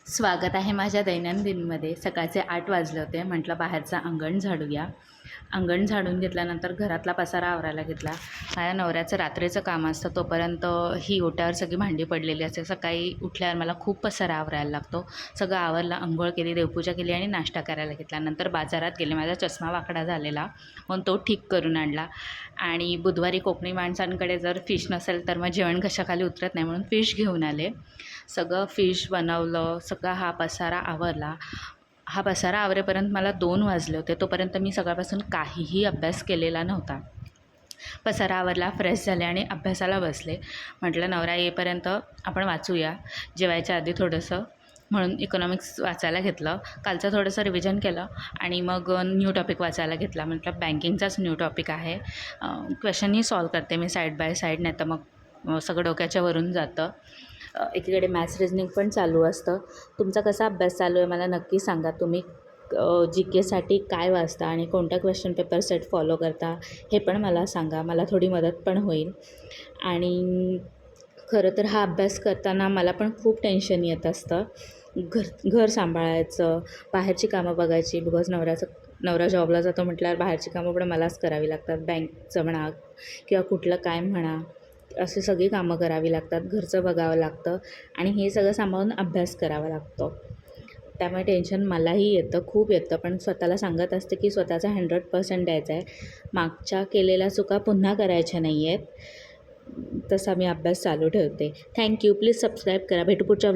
स्वागत आहे माझ्या दैनंदिनमध्ये. सकाळचे 8 वाजले होते. म्हटलं बाहेरचं अंगण झाडूया. अंगण झाडून घेतल्यानंतर घरातला पसारा आवरायला घेतला. माझ्या नवऱ्याचं रात्रीचं काम असतं, तोपर्यंत ही ओट्यावर सगळी भांडी पडलेली असते. सकाळी उठल्यावर मला खूप पसारा आवरायला लागतो. सगळं आवरलं, अंघोळ केली, देवपूजा केली आणि नाश्ता करायला घेतला. नंतर बाजारात गेले. माझा चष्मा वाकडा झालेला, म्हणून तो ठीक करून आणला. आणि बुधवारी कोकणी माणसांकडे जर फिश नसेल तर मग जेवण कशाखाली उतरत नाही, म्हणून फिश घेऊन आले. सगळं फिश बनवलं, सगळा हा पसारा आवरला. हा पसारा आवरेपर्यंत मला 2 वाजले होते. तोपर्यंत मी सकाळपासून काहीही अभ्यास केलेला नव्हता. पसारा आवरला, फ्रेश झाले आणि अभ्यासाला बसले. म्हटलं नवरा येईपर्यंत आपण वाचूया जेवायच्या आधी थोडंसं, म्हणून इकॉनॉमिक्स वाचायला घेतलं. कालचं थोडंसं रिव्हिजन केलं आणि मग न्यू टॉपिक वाचायला घेतला. म्हटलं बँकिंगचाच न्यू टॉपिक आहे, क्वेश्चनही सॉल्व करते मी साईड बाय साईड, नाही तर मग सगळं डोक्याच्या वरून जातं. एकीकडे मॅथ्स रिजनिंग पण चालू असतं. तुमचा कसा अभ्यास चालू आहे मला नक्की सांगा. तुम्ही जी केसाठी काय वाचता आणि कोणत्या क्वेश्चन पेपर सेट फॉलो करता हे पण मला सांगा. मला थोडी मदत पण होईल. आणि खरं तर हा अभ्यास करताना मला पण खूप टेन्शन येत असतं. घर सांभाळायचं, बाहेरची कामं बघायची, बिकॉज नवरा जॉबला जातो म्हटल्यावर बाहेरची कामं पण मलाच करावी लागतात. बँकचं म्हणा किंवा कुठलं काय म्हणा, अशी सगळी कामं करावी लागतात. घरचं बघावं लागतं आणि हे सगळं सांभाळून अभ्यास करावा लागतो. त्यामुळे टेन्शन मलाही येतं, खूप येतं. पण स्वतःला सांगत असते की स्वतःचा 100% द्यायचा आहे. मागच्या केलेल्या चुका पुन्हा करायच्या नाही आहेत. तसा मी अभ्यास चालू ठेवते. थँक्यू. प्लीज सबस्क्राईब करा. भेटू पुढच्या